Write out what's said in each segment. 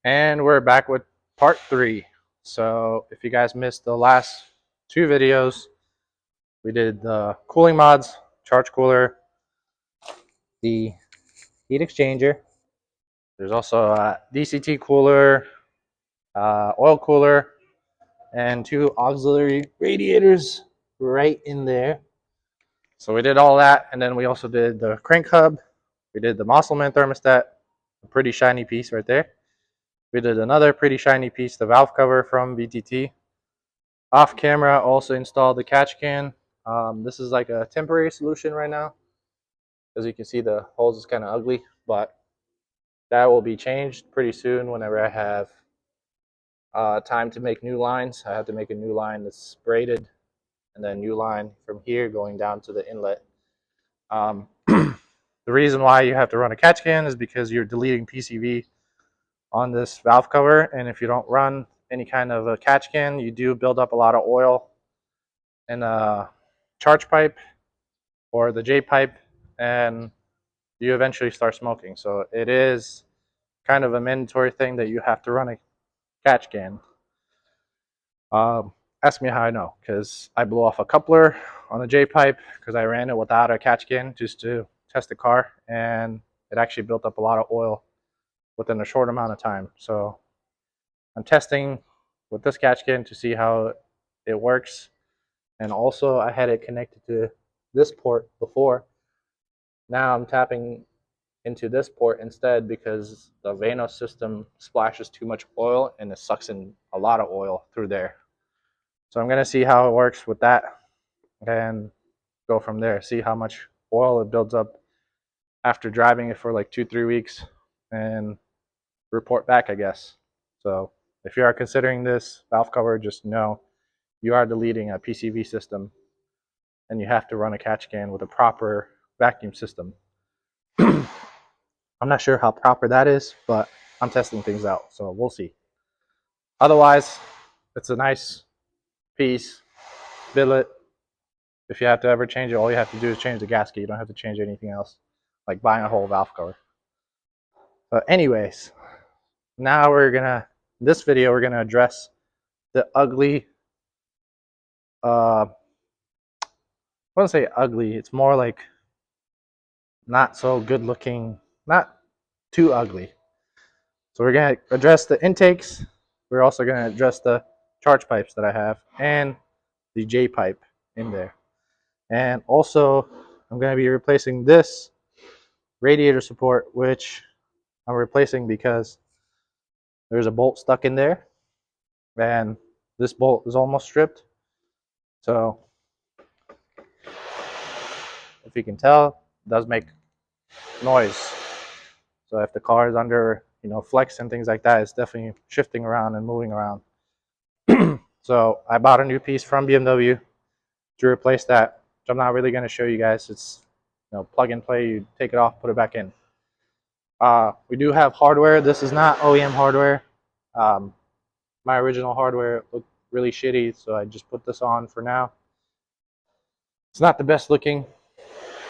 And we're back with part 3. So if you guys missed the last 2 videos, we did the cooling mods, charge cooler, the heat exchanger. There's also a DCT cooler, oil cooler, and 2 auxiliary radiators right in there. So we did all that, and then we also did the crank hub. We did the Musselman thermostat, a pretty shiny piece right there. We did another pretty shiny piece, the valve cover from VTT. Off camera, also installed the catch can. This is like a temporary solution right now. As you can see, the hose is kind of ugly, but that will be changed pretty soon whenever I have time to make new lines. I have to make a new line that's braided, and then new line from here going down to the inlet. The reason why you have to run a catch can is because you're deleting PCV on this valve cover, and if you don't run any kind of a catch can, you do build up a lot of oil in a charge pipe or the J pipe, and you eventually start smoking. So it is kind of a mandatory thing that you have to run a catch can. Ask me how I know, because I blew off a coupler on the J pipe because I ran it without a catch can just to test the car, and it actually built up a lot of oil within a short amount of time. So I'm testing with this catch can to see how it works. And also I had it connected to this port before. Now I'm tapping into this port instead because the Vanos system splashes too much oil and it sucks in a lot of oil through there. So I'm going to see how it works with that and go from there. See how much oil it builds up after driving it for like 2-3 weeks and report back, I guess. So if you are considering this valve cover, just know you are deleting a PCV system and you have to run a catch can with a proper vacuum system. I'm not sure how proper that is, but I'm testing things out, so we'll see. Otherwise, it's a nice piece, billet. If you have to ever change it, all you have to do is change the gasket. You don't have to change anything else, like buying a whole valve cover. But anyways, now this video, we're gonna address the ugly, I wouldn't say ugly, it's more like not so good looking, not too ugly. So we're going to address the intakes. We're also going to address the charge pipes that I have and the J pipe in there. And also I'm going to be replacing this radiator support, which I'm replacing because there's a bolt stuck in there and this bolt is almost stripped. So if you can tell, it does make noise. So if the car is under, flex and things like that, it's definitely shifting around and moving around. So I bought a new piece from BMW to replace that, which I'm not really going to show you guys. It's plug and play. You take it off, put it back in. We do have hardware. This is not OEM hardware. My original hardware looked really shitty, so I just put this on for now. It's not the best looking,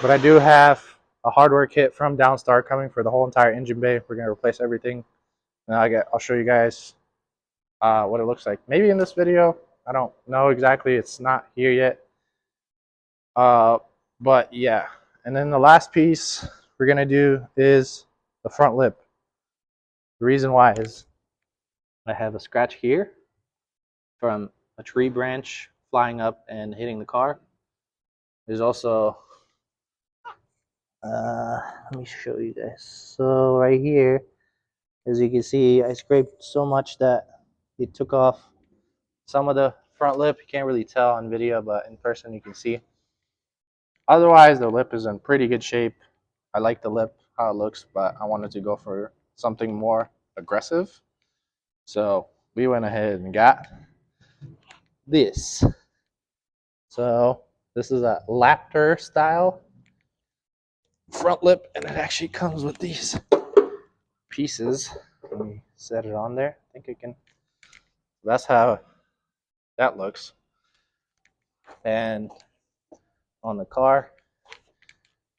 but I do have a hardware kit from Downstar coming for the whole entire engine bay. We're going to replace everything. And I'll show you guys what it looks like. Maybe in this video. I don't know exactly. It's not here yet. But yeah. And then the last piece we're going to do is the front lip. The reason why is I have a scratch here from a tree branch flying up and hitting the car. There's also, let me show you guys. So right here, as you can see, I scraped so much that it took off some of the front lip. You can't really tell on video, but in person you can see. Otherwise, the lip is in pretty good shape. I like the lip, how it looks, but I wanted to go for something more aggressive. So we went ahead and got this. So this is a Laptor style front lip, and it actually comes with these pieces. Let me set it on there. I think I can. That's how that looks. And on the car,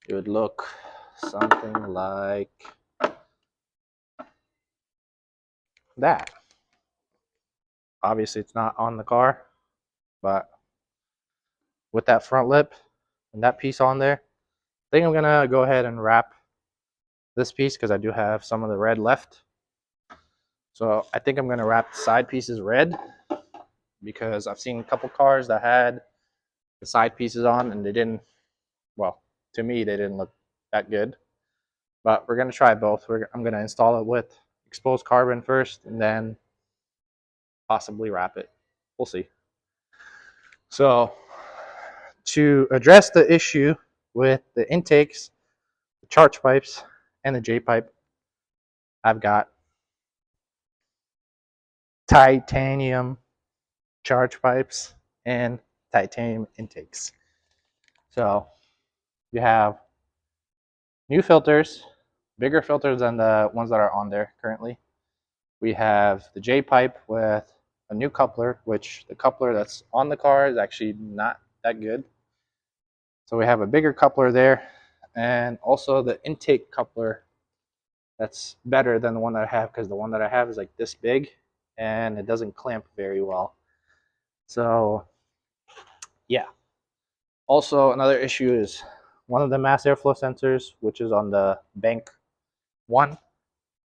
it would look something like that. Obviously, it's not on the car, but with that front lip and that piece on there, I think I'm gonna go ahead and wrap this piece because I do have some of the red left. So I think I'm gonna wrap the side pieces red because I've seen a couple cars that had the side pieces on and they didn't, well, to me, they didn't look that good. But we're gonna try both. I'm gonna install it with exposed carbon first and then possibly wrap it. We'll see. So to address the issue with the intakes, the charge pipes, and the J pipe, I've got titanium charge pipes and titanium intakes. So you have new filters, bigger filters than the ones that are on there currently. We have the J pipe with a new coupler, which the coupler that's on the car is actually not that good. So we have a bigger coupler there, and also the intake coupler that's better than the one that I have, because the one that I have is like this big and it doesn't clamp very well. So yeah. Also, another issue is one of the mass airflow sensors, which is on the bank one,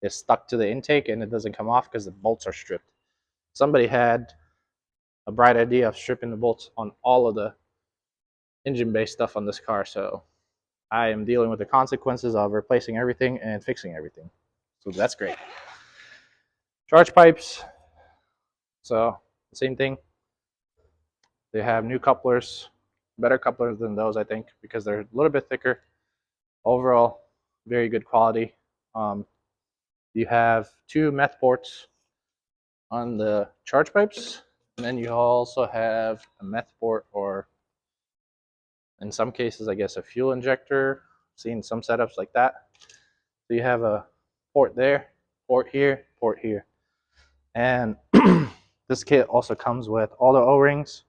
is stuck to the intake and it doesn't come off because the bolts are stripped. Somebody had a bright idea of stripping the bolts on all of the engine bay stuff on this car, so I am dealing with the consequences of replacing everything and fixing everything. So that's great. Charge pipes, so the same thing. They have new couplers, better couplers than those, I think, because they're a little bit thicker. Overall, very good quality. You have 2 meth ports on the charge pipes, and then you also have a meth port, or in some cases, I guess, a fuel injector. I've seen some setups like that. So you have a port there, port here, and this kit also comes with all the O-rings.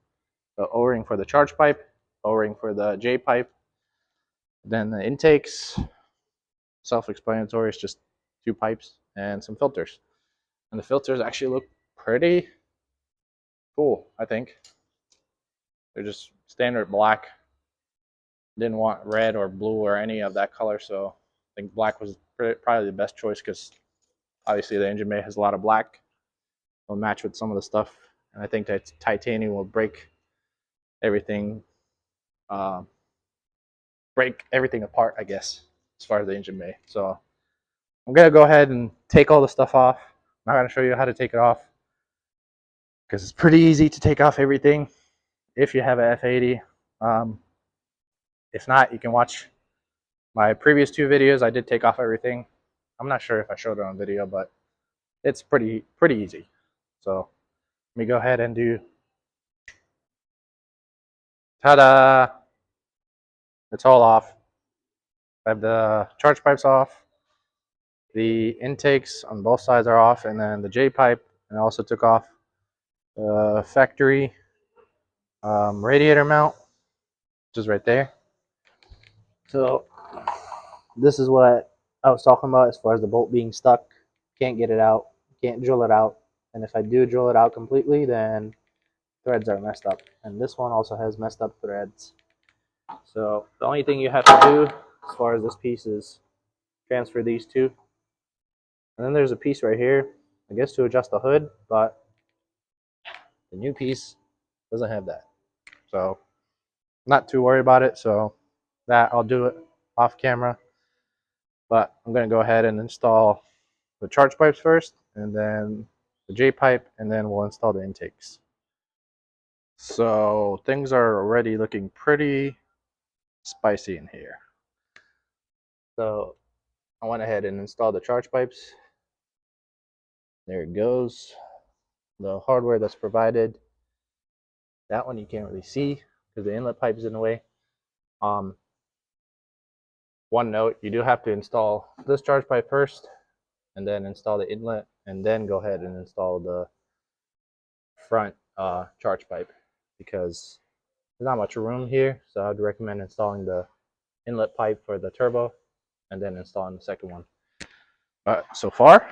The O-ring for the charge pipe, O-ring for the J pipe, then the intakes. Self-explanatory, it's just 2 pipes and some filters. And the filters actually look pretty cool, I think. They're just standard black. Didn't want red or blue or any of that color, so I think black was probably the best choice because obviously the engine bay has a lot of black. It'll match with some of the stuff, and I think that titanium will break everything apart, I guess, as far as the engine bay. So I'm gonna go ahead and take all the stuff off. I'm not gonna show you how to take it off because it's pretty easy to take off everything if you have an F80. If not, you can watch my previous 2 videos. I did take off everything. I'm not sure if I showed it on video, but it's pretty easy. So let me go ahead and do, ta-da! It's all off. I have the charge pipes off. The intakes on both sides are off, and then the J pipe, and I also took off the factory radiator mount, which is right there. So this is what I was talking about as far as the bolt being stuck. Can't get it out, can't drill it out, and if I do drill it out completely, then threads are messed up. And this one also has messed up threads. So the only thing you have to do as far as this piece is transfer these 2. And then there's a piece right here, I guess, to adjust the hood, but the new piece doesn't have that. So not too worried about it. So that I'll do it off camera. But I'm going to go ahead and install the charge pipes first, and then the J pipe, and then we'll install the intakes. So things are already looking pretty spicy in here. So I went ahead and installed the charge pipes. There it goes. The hardware that's provided. That one you can't really see because the inlet pipe is in the way. One note, you do have to install this charge pipe first, and then install the inlet, and then go ahead and install the front charge pipe, because there's not much room here. So I'd recommend installing the inlet pipe for the turbo and then installing the second one. But so far,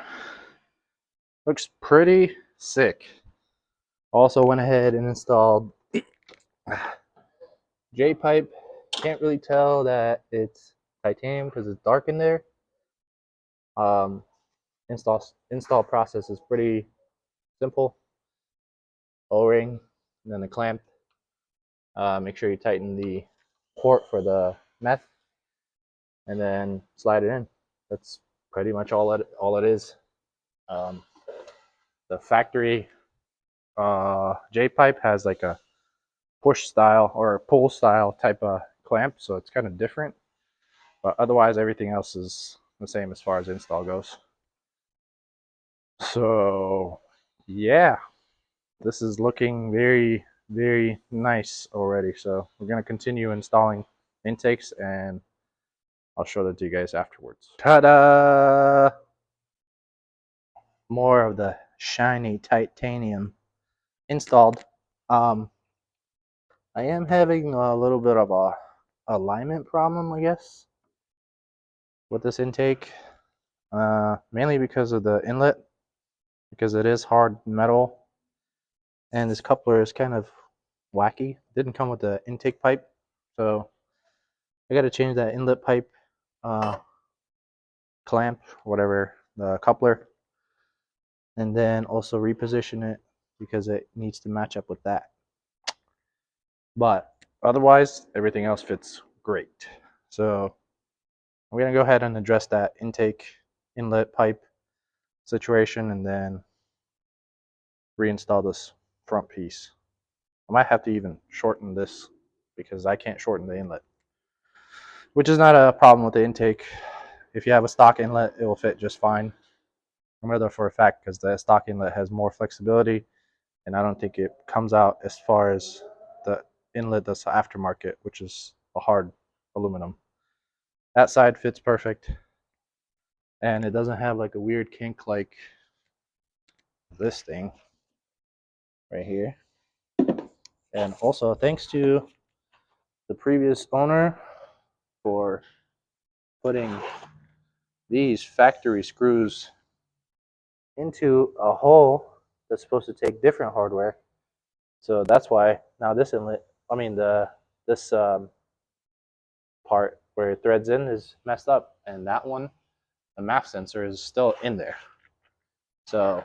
Looks pretty sick. Also went ahead and installed J-pipe. Can't really tell that it's titanium because it's dark in there. Install process is pretty simple. O-ring, and then the clamp. Make sure you tighten the port for the meth, and then slide it in. That's pretty much all it is. The factory J-pipe has like a push style or pull style type of clamp, so it's kind of different. But otherwise, everything else is the same as far as install goes. So yeah, this is looking very, very nice already. So we're gonna continue installing intakes, and I'll show that to you guys afterwards. Ta-da! More of the shiny titanium installed. I am having a little bit of a alignment problem, I guess, with this intake, mainly because of the inlet, because it is hard metal, and this coupler is kind of wacky. It didn't come with the intake pipe, so I got to change that inlet pipe clamp, whatever, the coupler, and then also reposition it because it needs to match up with that. But otherwise, everything else fits great. So I'm going to go ahead and address that intake inlet pipe situation and then reinstall this front piece. I might have to even shorten this because I can't shorten the inlet, which is not a problem with the intake. If you have a stock inlet, it will fit just fine. I know that for a fact because the stock inlet has more flexibility, and I don't think it comes out as far as the inlet that's aftermarket, which is a hard aluminum. That side fits perfect, and it doesn't have like a weird kink like this thing right here. And also thanks to the previous owner for putting these factory screws into a hole that's supposed to take different hardware. So that's why now this inlet, this part where it threads in is messed up, and that one, the MAF sensor, is still in there. So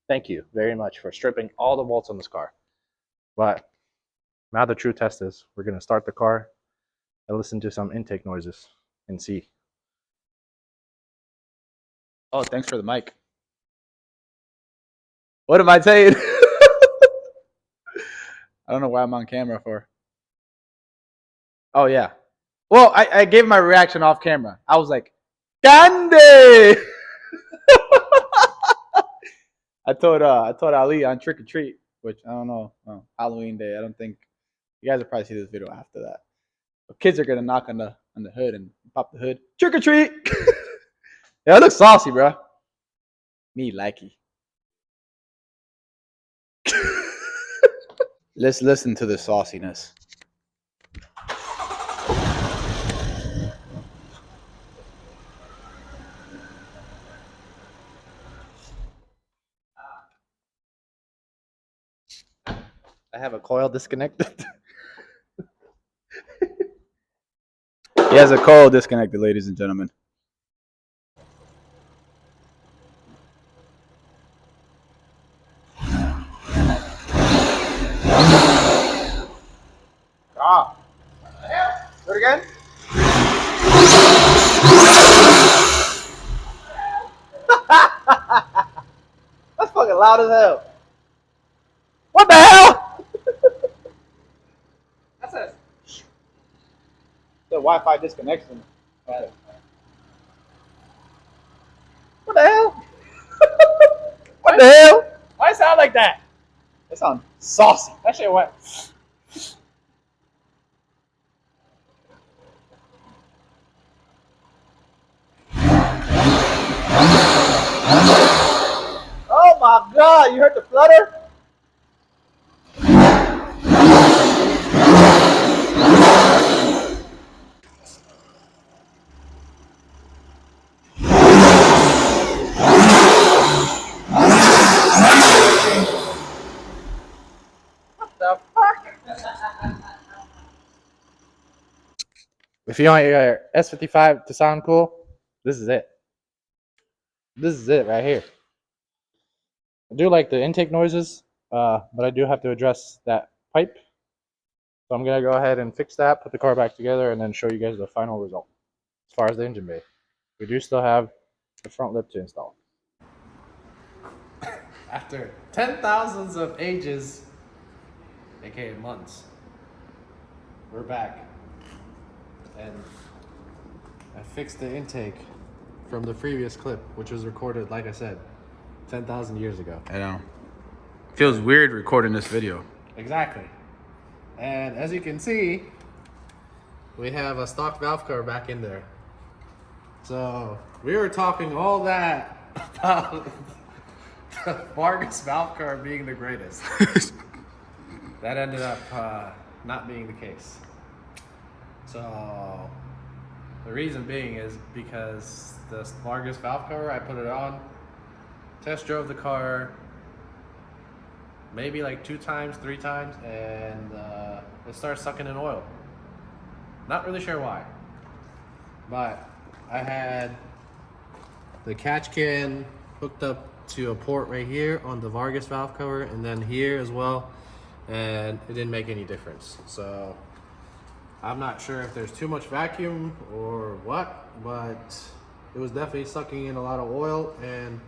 thank you very much for stripping all the bolts on this car. But now the true test is we're going to start the car and listen to some intake noises and see. Oh, thanks for the mic. What am I saying? I don't know why I'm on camera for. Oh, yeah. Well, I gave my reaction off camera. I was like, Candy! I told Ali on Trick or Treat, which I don't know, Halloween day. I don't think you guys will probably see this video after that. But kids are gonna knock on the hood and pop the hood. Trick or treat! Yeah, it looks saucy, bro. Me likey. Let's listen to the sauciness. I have a coil disconnected. He has a coil disconnected, ladies and gentlemen. Ah. Do it again. That's fucking loud as hell. What the hell? That's a The Wi-Fi disconnection. What the hell? What the hell? Why it sound like that? That sounds saucy. That shit went. Oh my god, you heard the flutter? if you want your S55 to sound cool, this is it. This is it right here. I do like the intake noises, but I do have to address that pipe. So I'm going to go ahead and fix that, put the car back together, and then show you guys the final result. As far as the engine bay, we do still have the front lip to install. After 10,000s of ages, aka months, we're back. And I fixed the intake from the previous clip, which was recorded, like I said, 10,000 years ago. I know. Feels weird recording this video. Exactly. And as you can see, we have a stock valve cover back in there. So we were talking all that about the Vargas valve cover being the greatest. That ended up not being the case. So the reason being is because the Vargas valve cover, I put it on, test drove the car maybe like 2 times, 3 times, and it started sucking in oil. Not really sure why, but I had the catch can hooked up to a port right here on the Vargas valve cover, and then here as well, and it didn't make any difference. So I'm not sure if there's too much vacuum or what, but it was definitely sucking in a lot of oil and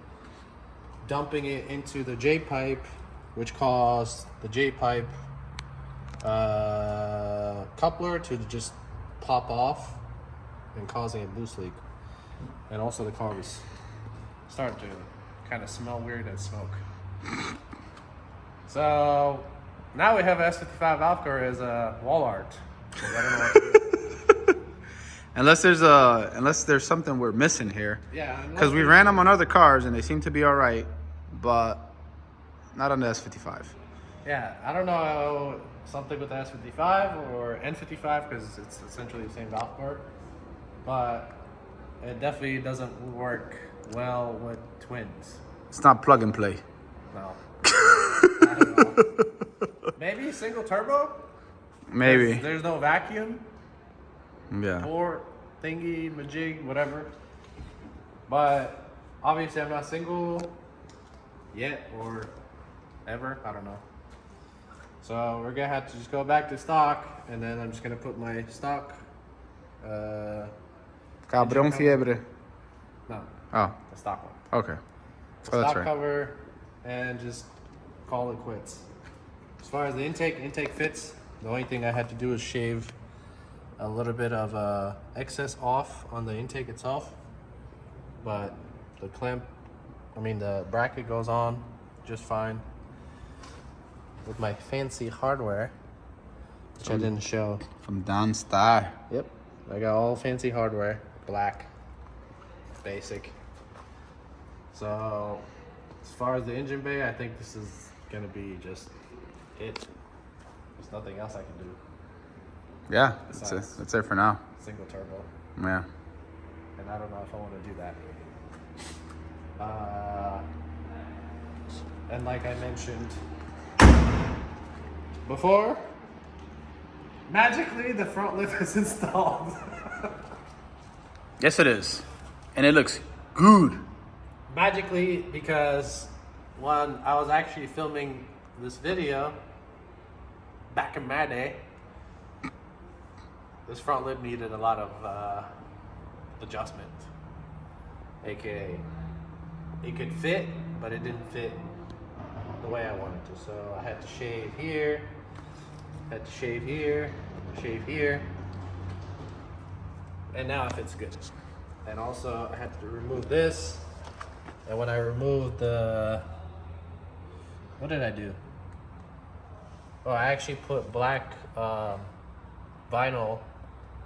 dumping it into the J pipe, which caused the J pipe coupler to just pop off and causing a boost leak. And also the car was starting to kind of smell weird and smoke. So now we have S55 valve cover as a wall art. I don't know what to do. Unless there's something we're missing here. Yeah. Because we ran them on other cars and they seem to be all right, but not on the S55. Yeah, I don't know, something with the S55 or N55 because it's essentially the same valve cover, but it definitely doesn't work well with twins. It's not plug and play. No. Not at all. Maybe single turbo? Maybe. There's no vacuum Yeah. or thingy, majig, whatever. But obviously I'm not single yet or ever, I don't know. So we're gonna have to just go back to stock, and then I'm just gonna put my stock Cabrón fiebre. no, Oh, the stock one. okay. The Oh, that's stock right. cover, and just call it quits. As far as the intake fits. The only thing I had to do is shave a little bit of excess off on the intake itself, but the the bracket goes on just fine with my fancy hardware, which I didn't show. From Don Star. Yep, I got all fancy hardware, black, basic. So as far as the engine bay, I think this is gonna be just it. There's nothing else I can do. Yeah, Besides that's it for now. single turbo, Yeah. and I don't know if I want to do that. And like I mentioned before, magically the front lip is installed. Yes, it is. And it looks good. Magically, because when I was actually filming this video back in my day, this front lip needed a lot of adjustment, aka it could fit, but it didn't fit the way I wanted to. So I had to shave here, had to shave here, shave here, and now it fits good. And also I had to remove this, and when I removed the, what did I do? Oh, I actually put black vinyl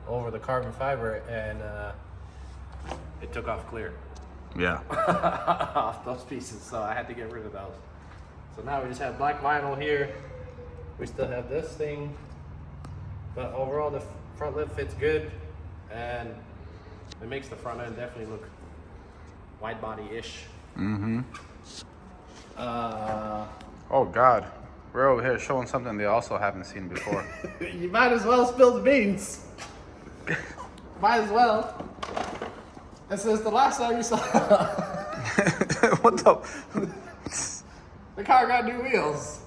over the carbon fiber, and it took off clear Yeah. off those pieces, so I had to get rid of those. So now we just have black vinyl here. We still have this thing, but overall the front lip fits good, and it makes the front end definitely look wide body-ish. Mm-hmm. Oh God, we're over here showing something they also haven't seen before. You might as well spill the beans. might as well. This is the last time you saw. What the? The car got new wheels.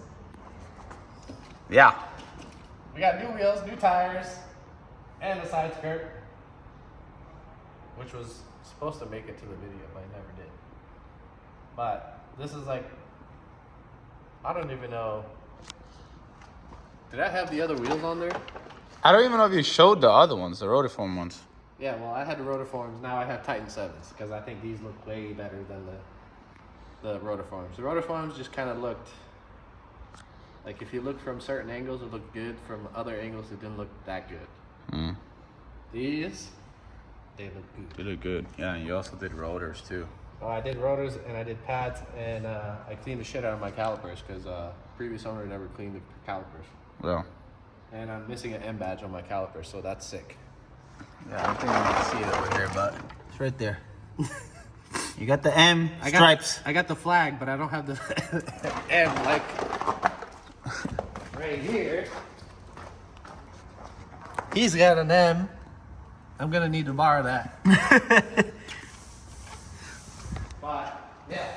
Yeah. We got new wheels, new tires, and a side skirt, which was supposed to make it to the video, but it never did. But this is like, I don't even know. Did I have the other wheels on there? I don't even know if you showed the other ones, the Rotiform ones. Yeah, well, I had the Rotiforms. Now I have Titan7s because I think these look way better than the Rotiforms. The Rotiforms just kind of looked like, if you look from certain angles, it looked good. From other angles, it didn't look that good. These, they look good. They look good. Yeah, and you also did rotors too. Oh, I did rotors and I did pads, and I cleaned the shit out of my calipers because previous owner never cleaned the calipers. Well. And I'm missing an M badge on my calipers, so that's sick. Yeah, I don't think you can see it over here, but it's right there. You got the M stripes. I got the flag, but I don't have the M, like right here. He's got an M. I'm gonna need to borrow that. But yeah,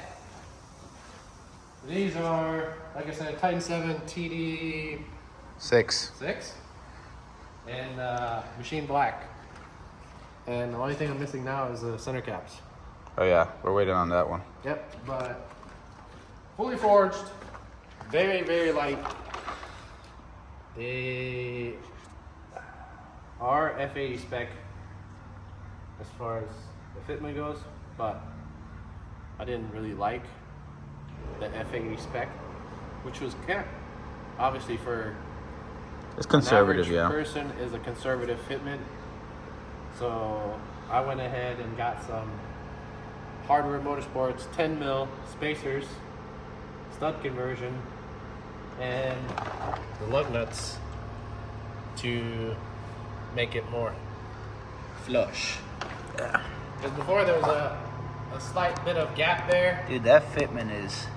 these are, like I said, Titan7 TD6 and machine black. And the only thing I'm missing now is the center caps. Oh yeah, we're waiting on that one. Yep, but fully forged, very, very light. They are F80 spec as far as the fitment goes, but I didn't really like the F80 spec, which was kind of, obviously for it's conservative, an average yeah. person is a conservative fitment. So I went ahead and got some Hardware Motorsports 10 mil spacers, stud conversion, and the lug nuts to make it more flush. Yeah. Because before there was a slight bit of gap there. Dude, that fitment is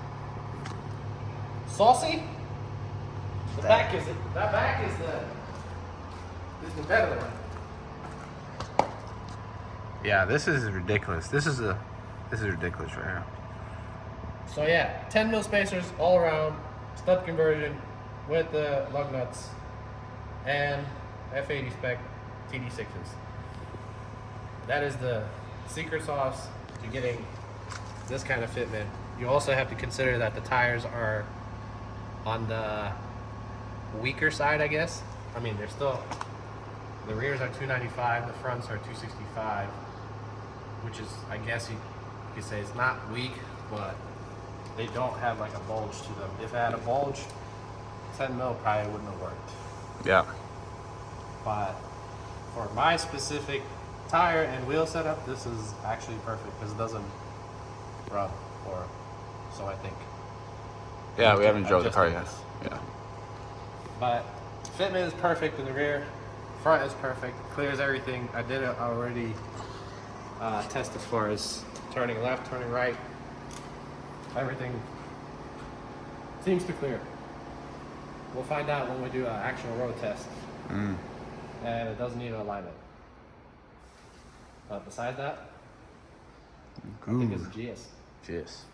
Saucy? That back is the better one. Yeah, this is ridiculous. This is ridiculous right here. So yeah, 10 mil spacers all around, stud conversion with the lug nuts, and F80 spec TD6s. That is the secret sauce to getting this kind of fitment. You also have to consider that the tires are on the weaker side, I guess. I mean, they're still, the rears are 295, the fronts are 265, which is, I guess you could say it's not weak, but they don't have like a bulge to them. If it had a bulge, 10 mil probably wouldn't have worked. Yeah. But for my specific tire and wheel setup, this is actually perfect because it doesn't rub, or so I think. Yeah, we haven't drove the car yet. Yeah. But fitment is perfect in the rear, front is perfect, clears everything. I did it already test as far as turning left, turning right. Everything seems to clear. We'll find out when we do an actual road test. And it doesn't need an alignment. But besides that, I think it's a GS. GS.